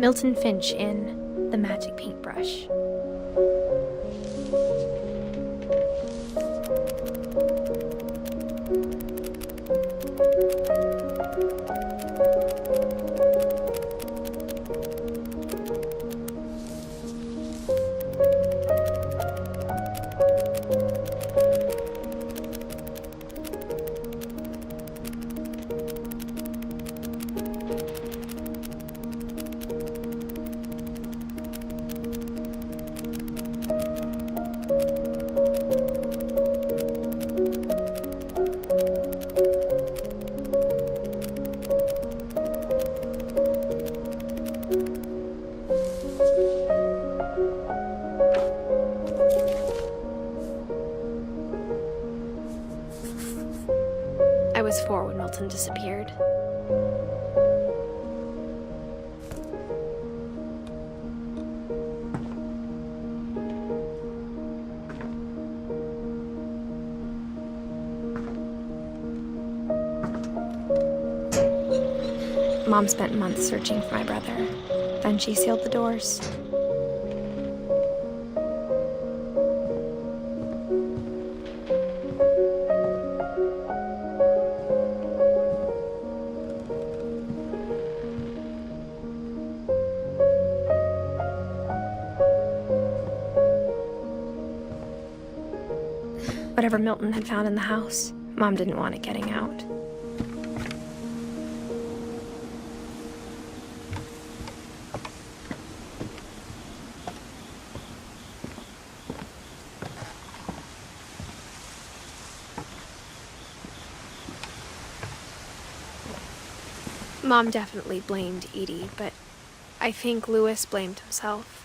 Milton Finch in The Magic Paintbrush. I was 4 when Milton disappeared. Mom spent months searching for my brother. Then she sealed the doors. Whatever Milton had found in the house, Mom didn't want it getting out. Mom definitely blamed Edie, but I think Louis blamed himself.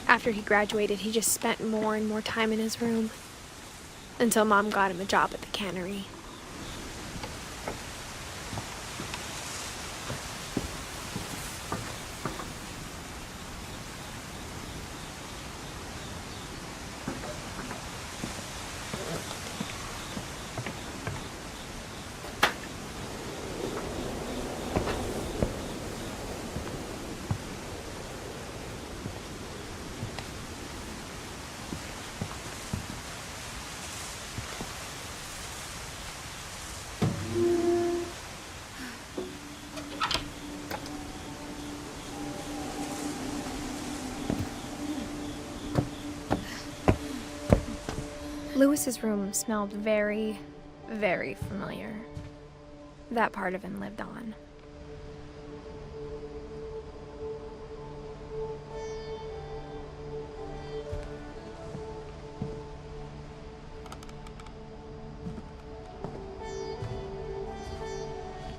After he graduated, he just spent more and more time in his room, until Mom got him a job at the cannery. Louis's room smelled very, very familiar. That part of him lived on.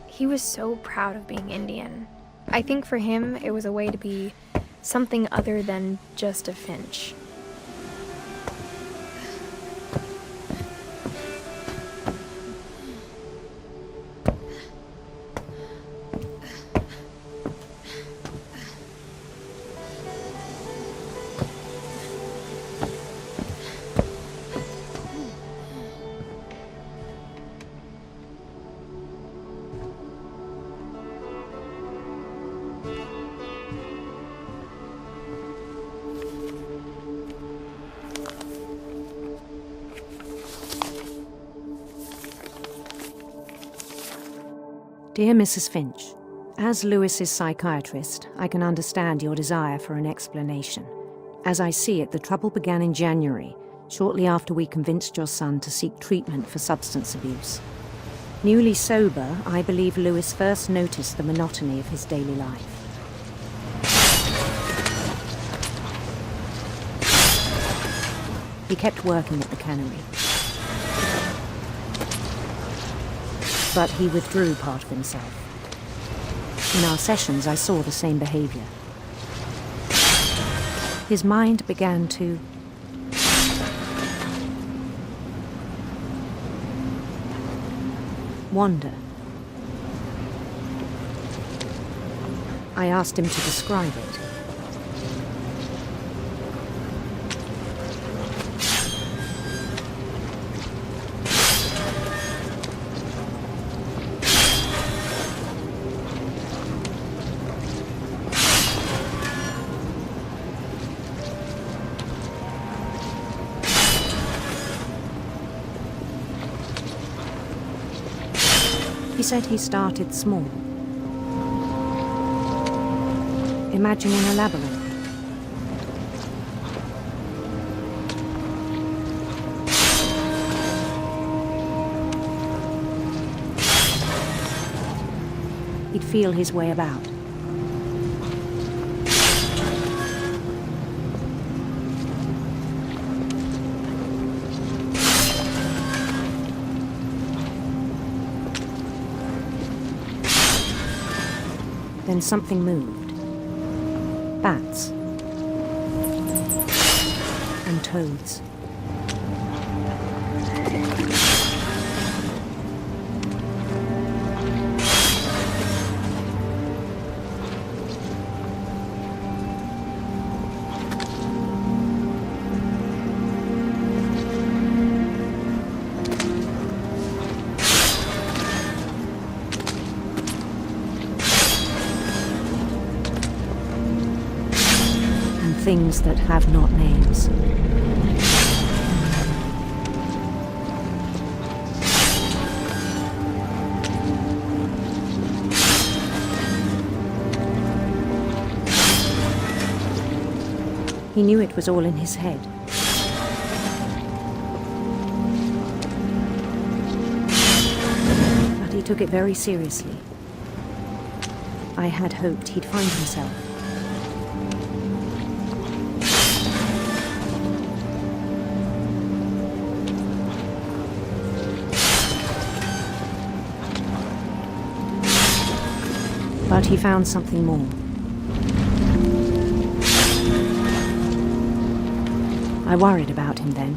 He was so proud of being Indian. I think for him, it was a way to be something other than just a Finch. Dear Mrs. Finch, as Louis's psychiatrist, I can understand your desire for an explanation. As I see it, the trouble began in January, shortly after we convinced your son to seek treatment for substance abuse. Newly sober, I believe Louis first noticed the monotony of his daily life. He kept working at the cannery. But he withdrew part of himself. In our sessions, I saw the same behavior. His mind began to wander. I asked him to describe it. He said he started small, imagining a labyrinth. He'd feel his way about. Then something moved. Bats. And toads. Things that have not names. He knew it was all in his head. But he took it very seriously. I had hoped he'd find himself. But he found something more. I worried about him then.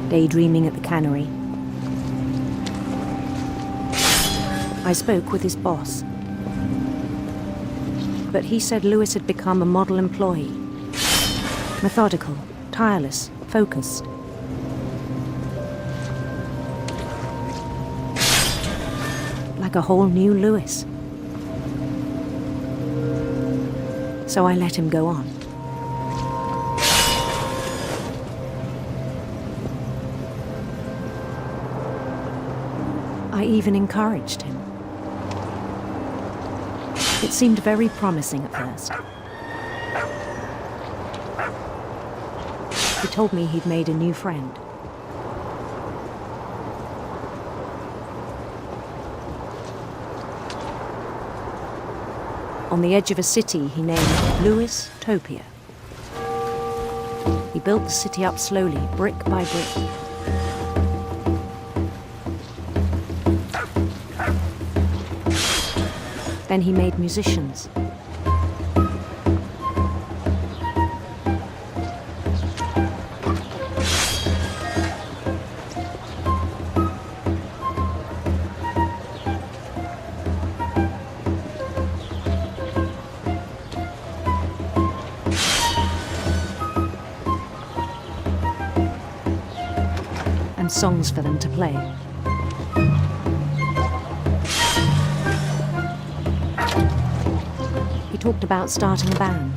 Daydreaming at the cannery, I spoke with his boss. But he said Lewis had become a model employee. Methodical, tireless, focused. Like a whole new Lewis. So I let him go on. I even encouraged him. It seemed very promising at first. He told me he'd made a new friend. On the edge of a city he named Lewis Topia. He built the city up slowly, brick by brick. Then he made musicians. And songs for them to play. He talked about starting a band.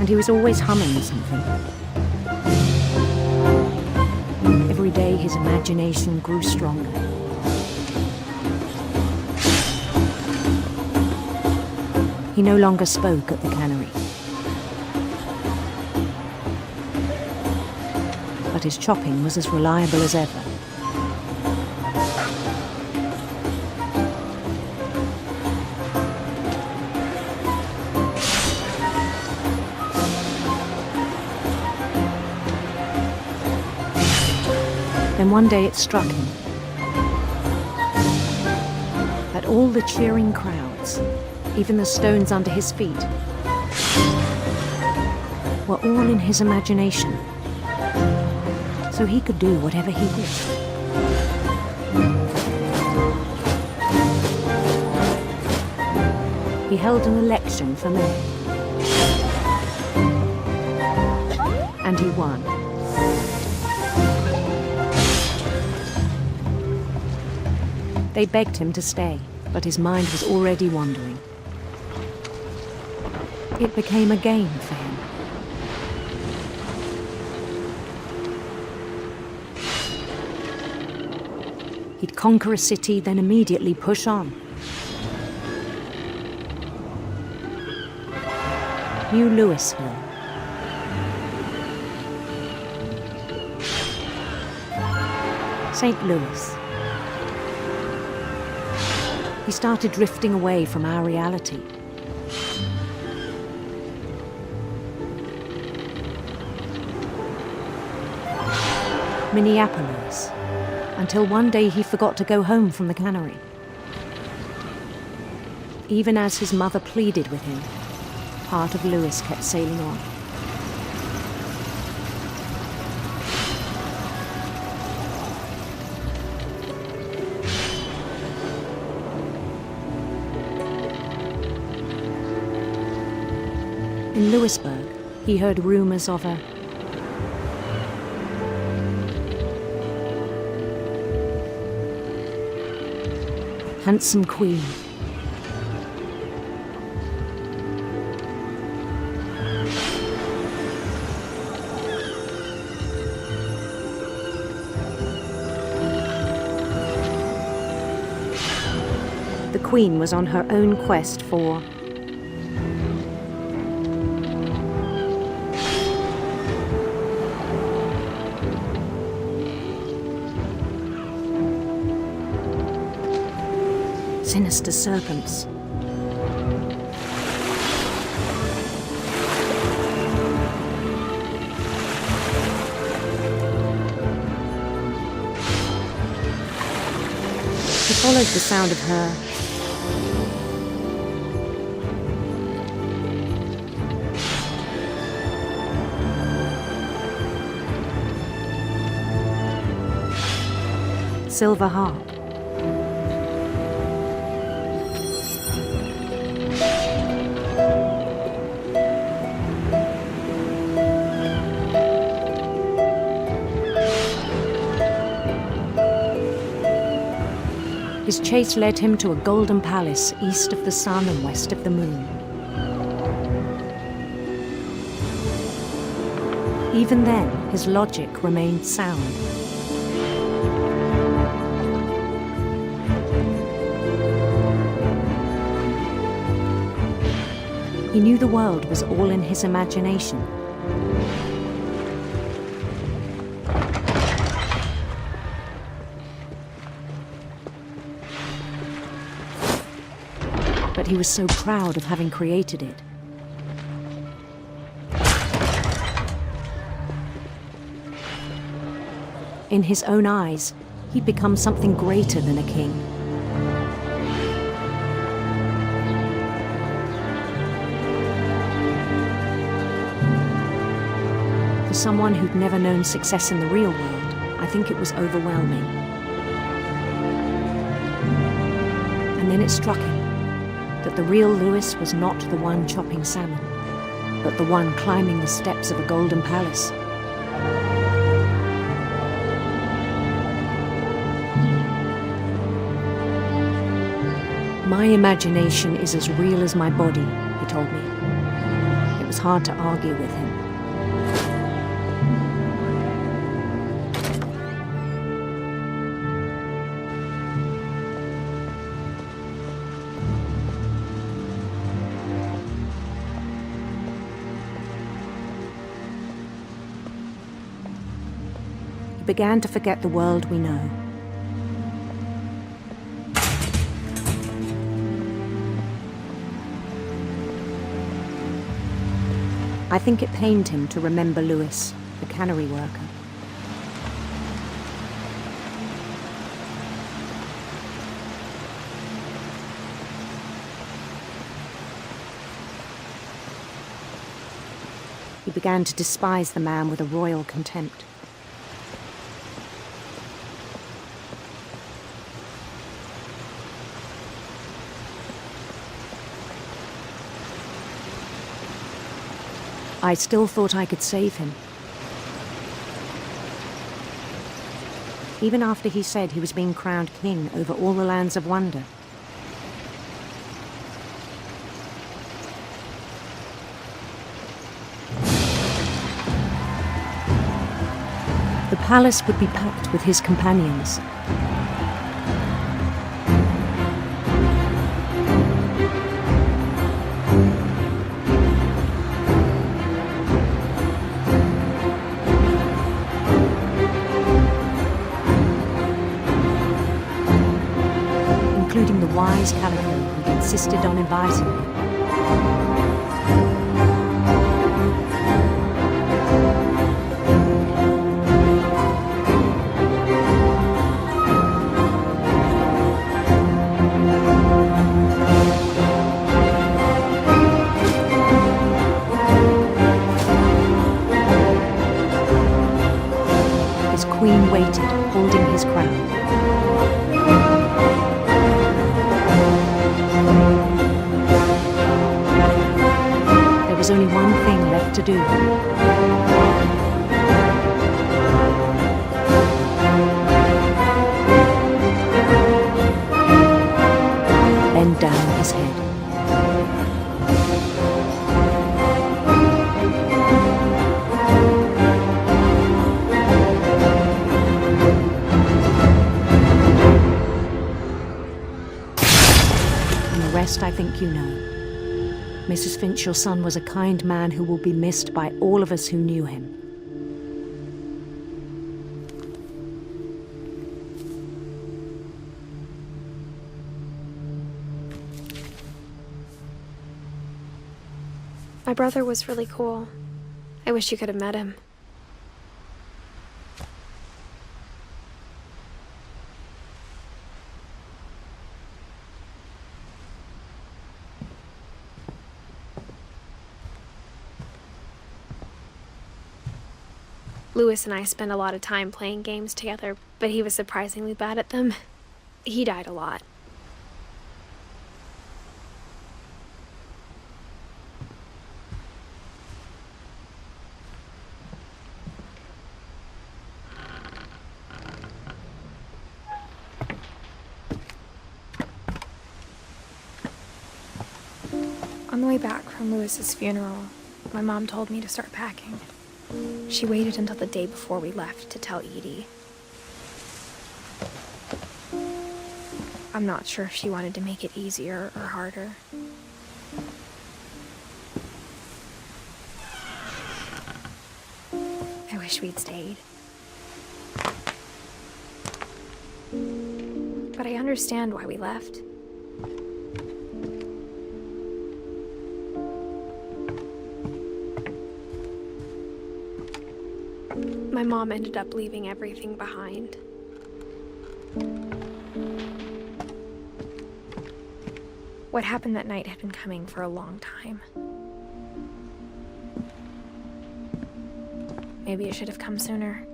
And he was always humming something. Every day his imagination grew stronger. He no longer spoke at the cannery. But his chopping was as reliable as ever. Then one day it struck him that all the cheering crowds, even the stones under his feet, were all in his imagination. So he could do whatever he wished. He held an election for mayor. And he won. They begged him to stay, but his mind was already wandering. It became a game for him. He'd conquer a city, then immediately push on. New Louisville. St. Louis. He started drifting away from our reality. Minneapolis, until one day he forgot to go home from the cannery. Even as his mother pleaded with him, part of Louis kept sailing on. In Louisburg, he heard rumors of a handsome queen. The queen was on her own quest for sinister serpents. He followed the sound of her silver harp. His chase led him to a golden palace east of the sun and west of the moon. Even then, his logic remained sound. He knew the world was all in his imagination. But he was so proud of having created it. In his own eyes, he'd become something greater than a king. For someone who'd never known success in the real world, I think it was overwhelming. And then it struck him that the real Louis was not the one chopping salmon, but the one climbing the steps of a golden palace. My imagination is as real as my body, he told me. It was hard to argue with him. Began to forget the world we know. I think it pained him to remember Louis, the cannery worker. He began to despise the man with a royal contempt. I still thought I could save him. Even after he said he was being crowned king over all the lands of wonder. palace would be packed with his companions. Including the wise Calico who insisted on inviting me. His queen waited, holding his crown. There was only one thing left to do. Bend down his head. And the rest I think you know. Mrs. Finch, your son was a kind man who will be missed by all of us who knew him. My brother was really cool. I wish you could have met him. Lewis and I spent a lot of time playing games together, but he was surprisingly bad at them. He died a lot. On the way back from Lewis's funeral, my mom told me to start packing. She waited until the day before we left to tell Edie. I'm not sure if she wanted to make it easier or harder. I wish we'd stayed. But I understand why we left. My mom ended up leaving everything behind. What happened that night had been coming for a long time. Maybe it should have come sooner.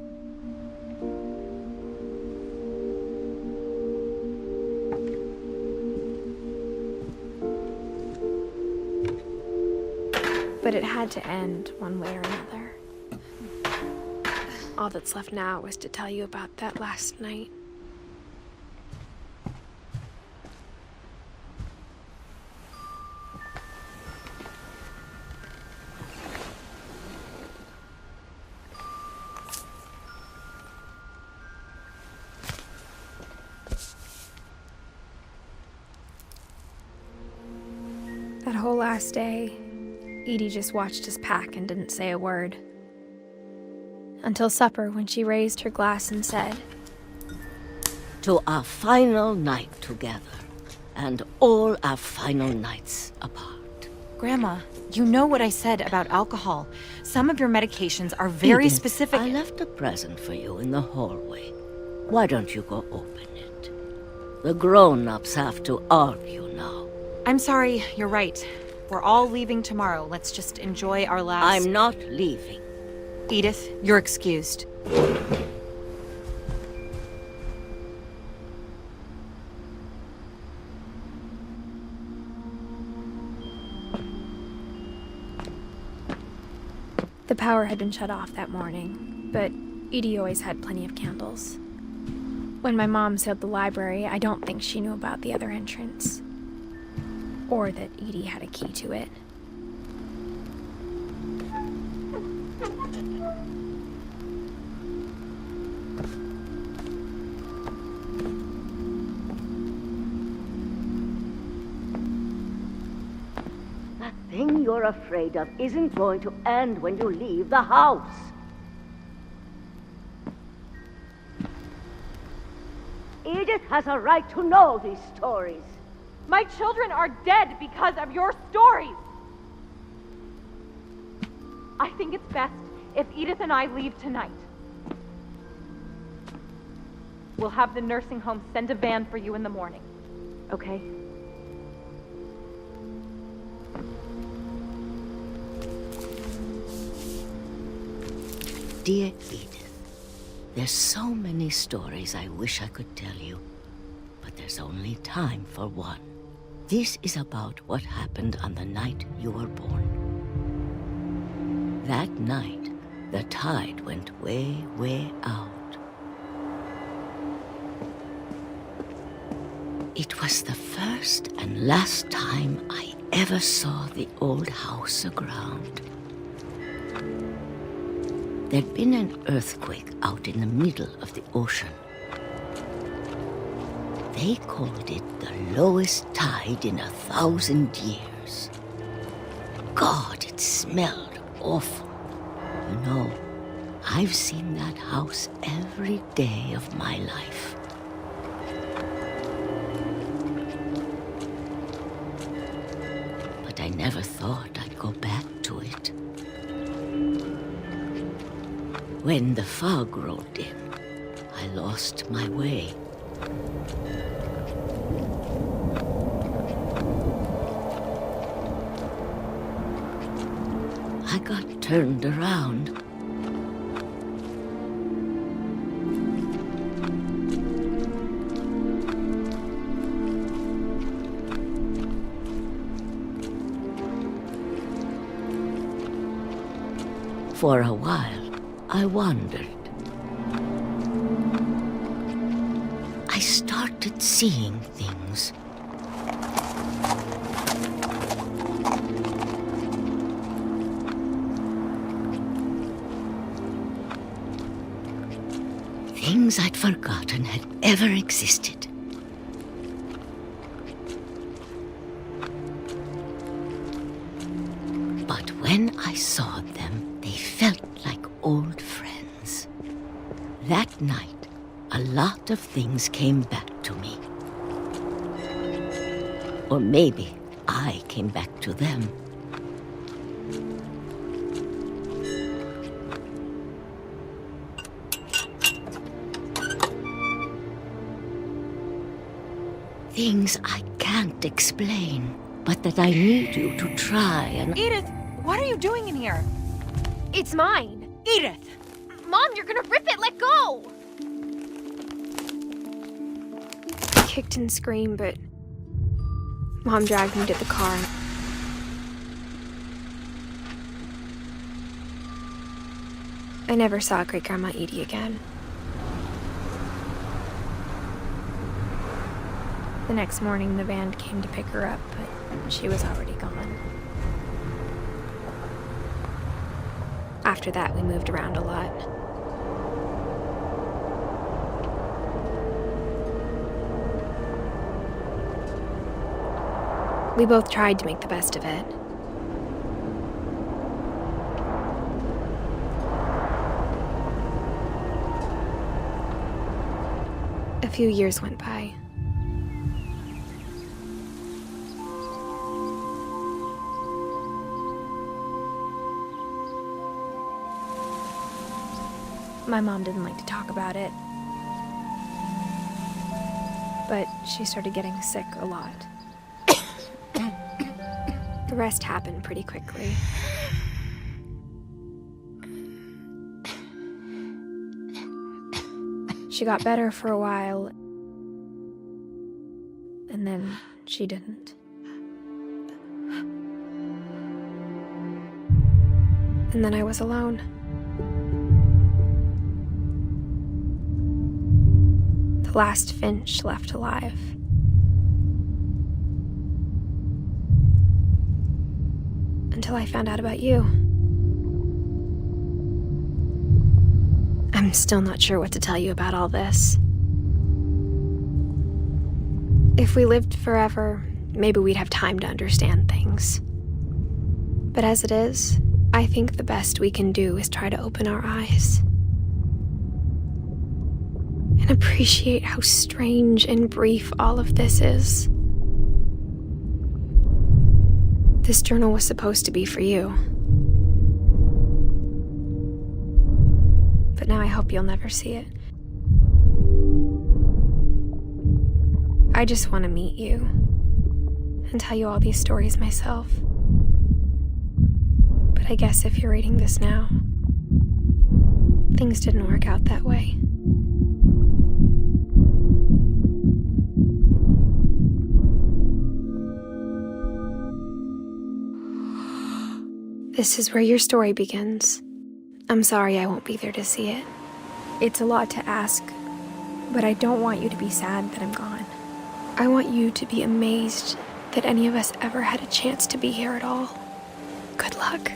But it had to end one way or another. All that's left now is to tell you about that last night. That whole last day, Edie just watched us pack and didn't say a word. Until supper, when she raised her glass and said, "To our final night together, and all our final nights apart." Grandma, you know what I said about alcohol. Some of your medications are very Edith, specific. I left a present for you in the hallway. Why don't you go open it? The grown-ups have to argue now. I'm sorry, you're right. We're all leaving tomorrow. Let's just enjoy our last... I'm not leaving. Edith, you're excused. The power had been shut off that morning, but Edie always had plenty of candles. When my mom sealed the library, I don't think she knew about the other entrance. Or that Edie had a key to it. thing you're afraid of isn't going to end when you leave the house. Edith has a right to know these stories. My children are dead because of your stories! I think it's best if Edith and I leave tonight. We'll have the nursing home send a van for you in the morning, okay? Dear Edith, there's so many stories I wish I could tell you, but there's only time for one. This is about what happened on the night you were born. That night, the tide went way, way out. It was the first and last time I ever saw the old house aground. There'd been an earthquake out in the middle of the ocean. They called it the lowest tide in 1,000 years. God, it smelled awful. You know, I've seen that house every day of my life. But I never thought I'd go back to it. When the fog rolled in, I lost my way. I got turned around. For a while, I wandered. I started seeing things. Things I'd forgotten had ever existed. But when I saw them, they felt like old friends. That night, a lot of things came back to me. Or maybe I came back to them. Things I can't explain, but that I need you to try and... Edith, what are you doing in here? It's mine. Edith! Mom, you're gonna rip it! Let go! I kicked and screamed, but Mom dragged me to the car. I never saw Great-Grandma Edie again. The next morning, the van came to pick her up, but she was already gone. After that, we moved around a lot. We both tried to make the best of it. A few years went by. My mom didn't like to talk about it, but she started getting sick a lot. The rest happened pretty quickly. She got better for a while, and then she didn't. And then I was alone. The last Finch left alive. Until I found out about you. I'm still not sure what to tell you about all this. If we lived forever, maybe we'd have time to understand things. But as it is, I think the best we can do is try to open our eyes. And appreciate how strange and brief all of this is. This journal was supposed to be for you. But now I hope you'll never see it. I just want to meet you and tell you all these stories myself. But I guess if you're reading this now, things didn't work out that way. This is where your story begins. I'm sorry I won't be there to see it. It's a lot to ask, but I don't want you to be sad that I'm gone. I want you to be amazed that any of us ever had a chance to be here at all. Good luck.